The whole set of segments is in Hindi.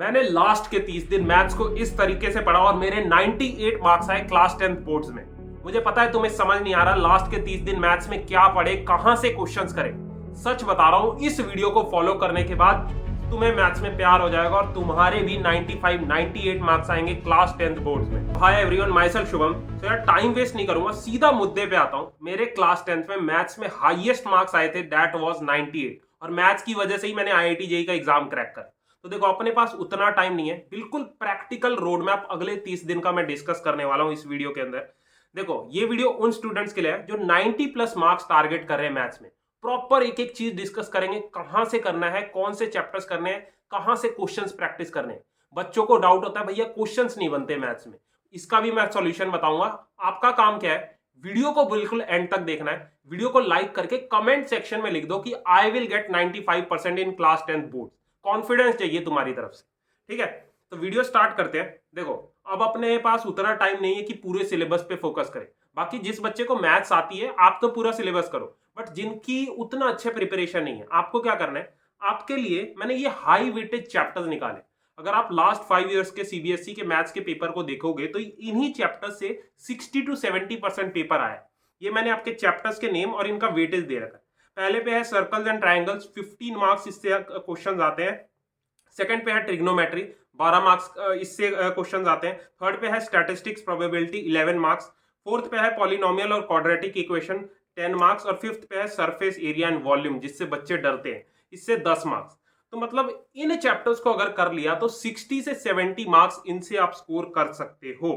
मैंने लास्ट के 30 दिन मैथ्स को इस तरीके से पढ़ा और मेरे 98 मार्क्स आए क्लास 10th बोर्ड्स में। मुझे पता है तुम्हें समझ नहीं आ रहा लास्ट के 30 दिन मैथ्स में क्या पढ़े, कहां से क्वेश्चंस करें। सच बता रहा हूं, इस वीडियो को फॉलो करने के बाद तुम्हें मैथ्स में प्यार हो जाएगा और तुम्हारे भी 95 98 मार्क्स आएंगे क्लास 10th बोर्ड्स में। Hi everyone, my self Shubham. तो यार टाइम वेस्ट नहीं करूंगा, सीधा मुद्दे पे आता हूं। मेरे क्लास 10th में मैथ्स में हाईएस्ट मार्क्स आए थे, दैट वाज 98, और मैथ्स की वजह से ही मैंने IIT जेईई का एग्जाम क्रैक कर। तो देखो, अपने पास उतना टाइम नहीं है। बिल्कुल प्रैक्टिकल रोड मैप अगले 30 दिन का मैं डिस्कस करने वाला हूं इस वीडियो के अंदर। देखो, ये वीडियो उन स्टूडेंट्स के लिए है जो 90 प्लस मार्क्स टारगेट कर रहे हैं मैथ्स में। प्रॉपर एक एक चीज डिस्कस करेंगे, कहां से करना है, कौन से चैप्टर्स करने हैं, कहां से क्वेश्चंस प्रैक्टिस करने हैं। बच्चों को डाउट होता है भैया क्वेश्चंस नहीं बनते मैथ्स में, इसका भी मैं सॉल्यूशन बताऊंगा। आपका काम क्या है, वीडियो को बिल्कुल एंड तक देखना है। वीडियो को लाइक करके कमेंट सेक्शन में लिख दो कि I will get 95% in class 10th board. Confidence चाहिए तुम्हारी तरफ से, ठीक है। तो वीडियो स्टार्ट करते हैं। देखो, अब अपने पास उतना टाइम नहीं है कि पूरे सिलेबस पे फोकस करें। बाकी जिस बच्चे को मैथ्स आती है, आप तो पूरा सिलेबस करो, बट जिनकी उतना अच्छे प्रिपरेशन नहीं है, आपको क्या करना है, आपके लिए मैंने ये हाई वेटेज चैप्टर्स निकाले। अगर आप लास्ट 5 इयर्स के CBSE के मैथ्स के पेपर को देखोगे तो इन्हीं चैप्टर्स से 60 to 70% पेपर आया। ये मैंने आपके चैप्टर्स के नेम और इनका वेटेज दे रखा है। पहले पे है सर्कल्स एंड ट्रायंगल्स, 15 मार्क्स इससे क्वेश्चन आते हैं। सेकंड पे है ट्रिग्नोमेट्री, 12 मार्क्स इससे क्वेश्चन आते हैं। थर्ड पे है स्टैटिस्टिक्स प्रोबेबिलिटी, 11 मार्क्स। फोर्थ पे है पॉलिनोमियल और क्वाड्रेटिक इक्वेशन, 10 मार्क्स। और फिफ्थ पे है सरफेस एरिया एंड वॉल्यूम, जिससे बच्चे डरते हैं, इससे 10 मार्क्स। तो मतलब इन चैप्टर्स को अगर कर लिया तो 60 से 70 मार्क्स इनसे आप स्कोर कर सकते हो।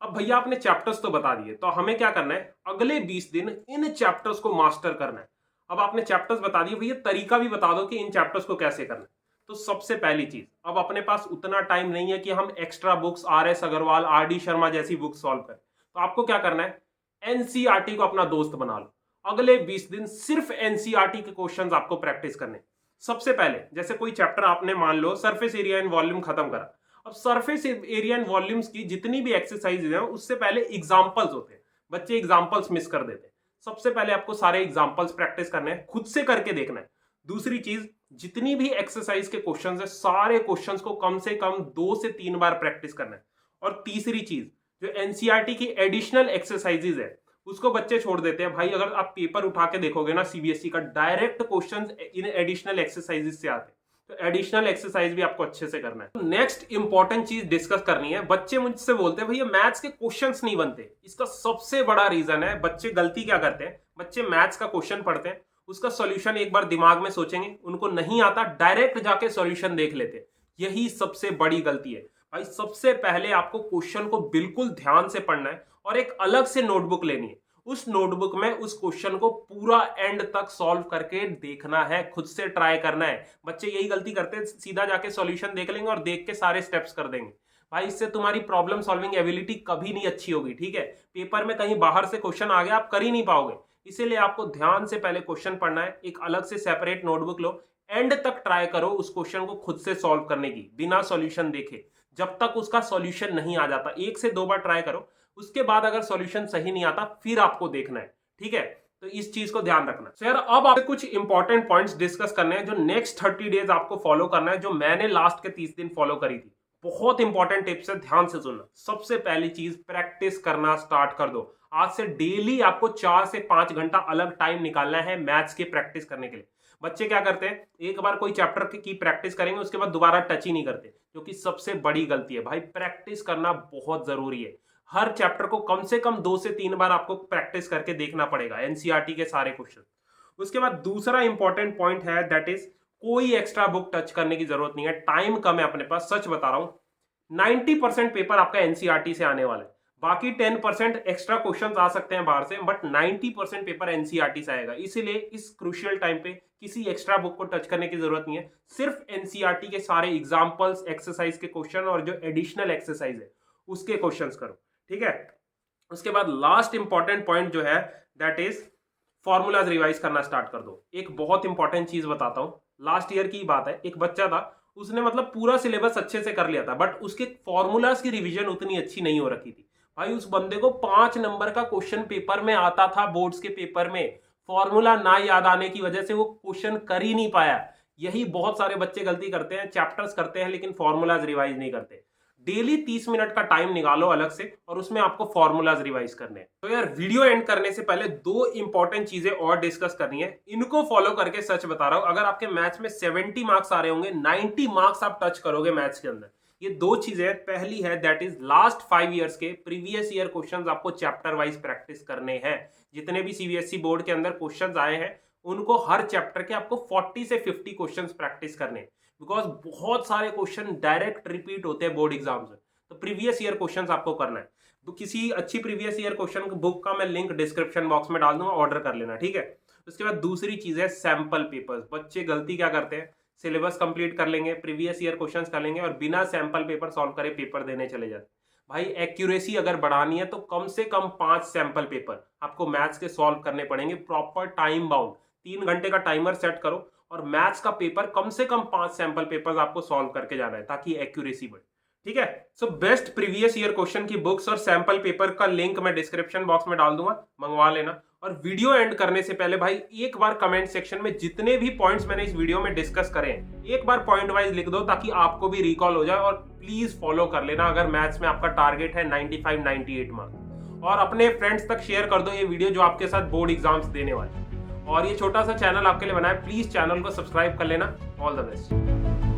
अब भैया आपने चैप्टर्स तो बता दिए, तो हमें क्या करना है, अगले 20 दिन इन चैप्टर्स को मास्टर करना है। अब आपने चैप्टर्स बता दिए, भैया तरीका भी बता दो कि इन चैप्टर्स को कैसे करना है। तो सबसे पहली चीज, अब अपने पास उतना टाइम नहीं है कि हम extra books RS Agarwal, RD Sharma जैसी बुक सॉल्व करें। तो आपको क्या करना है, NCERT को अपना दोस्त बना लो। अगले 20 दिन सिर्फ NCERT के क्वेश्चंस आपको प्रैक्टिस करने। सबसे पहले जैसे कोई चैप्टर आपने मान लो सरफेस एरिया एंड वॉल्यूम खत्म करा, अब सरफेस एरिया एंड वॉल्यूम्स की जितनी भी एक्सरसाइज हैं उससे पहले एग्जांपल्स होते हैं। बच्चे एग्जांपल्स मिस कर देते हैं। सबसे पहले आपको सारे एग्जांपल्स प्रैक्टिस करने हैं, खुद से करके देखना है। दूसरी चीज, जितनी भी एक्सरसाइज के क्वेश्चंस है, सारे क्वेश्चंस को कम से कम 2 से 3 बार प्रैक्टिस करना है। और तीसरी चीज, जो NCERT की एडिशनल एक्सरसाइजेज है उसको बच्चे छोड़ देते हैं। भाई अगर आप पेपर उठा के देखोगे ना CBSE का, direct questions in additional exercises से आते हैं। तो एडिशनल एक्सरसाइज भी आपको अच्छे से करना है। नेक्स्ट इंपॉर्टेंट चीज डिस्कस करनी है। बच्चे मुझसे बोलते हैं भैया मैथ्स के क्वेश्चंस नहीं बनते। इसका सबसे बड़ा रीजन है, बच्चे गलती क्या करते हैं, बच्चे मैथ्स का क्वेश्चन पढ़ते हैं, उसका सॉल्यूशन एक बार दिमाग में सोचेंगे, उनको नहीं आता, डायरेक्ट जाके सॉल्यूशन देख लेते हैं। यही सबसे बड़ी गलती है। भाई सबसे पहले आपको क्वेश्चन को बिल्कुल ध्यान से पढ़ना है और एक अलग से नोटबुक लेनी है। उस नोटबुक में उस क्वेश्चन को पूरा एंड तक सॉल्व करके देखना है, खुद से ट्राई करना है। बच्चे यही गलती करते हैं, सीधा जाके सॉल्यूशन देख लेंगे और देख के सारे स्टेप्स कर देंगे। भाई इससे तुम्हारी प्रॉब्लम सॉल्विंग एबिलिटी कभी नहीं अच्छी होगी, ठीक है। पेपर में कहीं बाहर से क्वेश्चन आ गया, आप कर ही नहीं पाओगे। इसीलिए आपको ध्यान से पहले क्वेश्चन पढ़ना है, एक अलग से सेपरेट नोटबुक लो, एंड तक ट्राई करो उस क्वेश्चन को खुद से सॉल्व करने की, बिना सॉल्यूशन देखे। जब तक उसका सॉल्यूशन नहीं आ जाता, 1 से 2 बार ट्राई करो। उसके बाद अगर सॉल्यूशन सही नहीं आता फिर आपको देखना है, ठीक है। तो इस चीज को ध्यान रखना। सर अब आपसे कुछ इंपॉर्टेंट पॉइंट्स डिस्कस करने हैं जो नेक्स्ट 30 डेज आपको फॉलो करना है, जो मैंने लास्ट के 30 दिन फॉलो करी थी। बहुत इंपॉर्टेंट टिप्स है, ध्यान से सुनना। सबसे पहली चीज, प्रैक्टिस करना स्टार्ट कर दो। आज से डेली आपको 4 से 5 घंटा अलग टाइम निकालना है मैथ्स की प्रैक्टिस करने के लिए। बच्चे क्या करते हैं, एक बार कोई चैप्टर की प्रैक्टिस करेंगे, उसके बाद दोबारा टच ही नहीं करते, जो कि सबसे बड़ी गलती है। भाई प्रैक्टिस करना बहुत जरूरी है। हर चैप्टर को कम से कम 2 से 3 बार आपको प्रैक्टिस करके देखना पड़ेगा, NCERT के सारे क्वेश्चन। उसके बाद दूसरा इंपॉर्टेंट पॉइंट है, दैट इज कोई एक्स्ट्रा बुक टच करने की जरूरत नहीं है। टाइम कम है अपने पास, सच बता रहा हूं। 90% पेपर आपका NCERT से आने वाला है। बाकी 10% एक्स्ट्रा क्वेश्चंस आ सकते हैं बाहर से, बट 90% पेपर NCERT से आएगा। इसीलिए इस क्रूशियल टाइम पे किसी एक्स्ट्रा बुक को टच करने की जरूरत नहीं है। सिर्फ NCERT के सारे एग्जांपल्स, एक्सरसाइज के क्वेश्चन और जो एडिशनल एक्सरसाइज है उसके क्वेश्चंस करो, ठीक है। उसके बाद लास्ट इंपॉर्टेंट पॉइंट जो है, दैट इज फॉर्मूलाज रिवाइज करना स्टार्ट कर दो। एक बहुत इंपॉर्टेंट चीज बताता हूं, लास्ट ईयर की बात है। एक बच्चा था, उसने मतलब पूरा सिलेबस अच्छे से कर लिया था, बट उसके फॉर्मूलाज की रिवीजन उतनी अच्छी नहीं हो रखी थी। भाई उस बंदे को 5 नंबर का क्वेश्चन पेपर में आता था, बोर्ड्स के पेपर में। फॉर्मूला ना याद आने की वजह से वो क्वेश्चन कर ही नहीं पाया। यही बहुत सारे बच्चे गलती करते हैं, चैप्टर्स करते हैं लेकिन फॉर्मूलाज रिवाइज नहीं करते। डेली 30 मिनट का टाइम निकालो अलग से और उसमें आपको फॉर्मूलाज रिवाइज करने हैं। तो यार वीडियो एंड करने से पहले 2 इंपॉर्टेंट चीजें और डिस्कस करनी है, इनको फॉलो करके सच बता रहा हूं, अगर आपके मैथ्स में 70 मार्क्स आ रहे होंगे, 90 मार्क्स आप टच करोगे मैथ्स के अंदर। ये 2 चीजें, पहली है दैट इज लास्ट 5 इयर्स के प्रीवियस ईयर क्वेश्चंस आपको चैप्टर वाइज प्रैक्टिस करने हैं। जितने भी सीबीएसई बोर्ड के अंदर क्वेश्चंस आए हैं उनको हर चैप्टर के आपको 40 से 50 क्वेश्चंस प्रैक्टिस करने हैं, बिकॉज बहुत सारे क्वेश्चन डायरेक्ट रिपीट होते हैं बोर्ड एग्जाम्स में। तो प्रीवियस ईयर क्वेश्चंस आपको करना है। तो किसी अच्छी प्रीवियस ईयर क्वेश्चन बुक का मैं लिंक डिस्क्रिप्शन बॉक्स में डाल दूंगा, ऑर्डर कर लेना, ठीक है। उसके बाद दूसरी चीज है सैंपल पेपर्स। बच्चे गलती क्या करते हैं, सिलेबस कंप्लीट कर लेंगे, प्रीवियस ईयर क्वेश्चंस कर लेंगे और बिना सैंपल पेपर सॉल्व करे पेपर देने चले जाते। भाई एक्यूरेसी अगर बढ़ानी है तो कम से कम 5 सैंपल पेपर आपको मैथ्स के सॉल्व करने पड़ेंगे, प्रॉपर टाइम बाउंड। 3 घंटे का टाइमर सेट करो और मैथ्स का पेपर कम से कम 5 सैंपल पेपर आपको सॉल्व करके जाना है ताकि एक्यूरेसी बढ़े, ठीक है। So best previous year question की बुक्स और सैंपल पेपर का लिंक मैं डिस्क्रिप्शन बॉक्स में डाल दूंगा, मंगवा लेना। और वीडियो एंड करने से पहले भाई एक बार कमेंट सेक्शन में जितने भी पॉइंट्स मैंने इस वीडियो में डिस्कस करे हैं एक बार पॉइंट वाइज लिख दो ताकि आपको भी रिकॉल हो जाए। और प्लीज फॉलो कर लेना अगर मैथ्स में आपका टारगेट है 95-98 मार्क्स। और अपने फ्रेंड्स तक शेयर कर दो ये वीडियो जो आपके साथ बोर्ड एग्जाम्स देने वाले। और ये छोटा सा चैनल आपके लिए बना है, प्लीज चैनल को सब्सक्राइब कर लेना। All the best.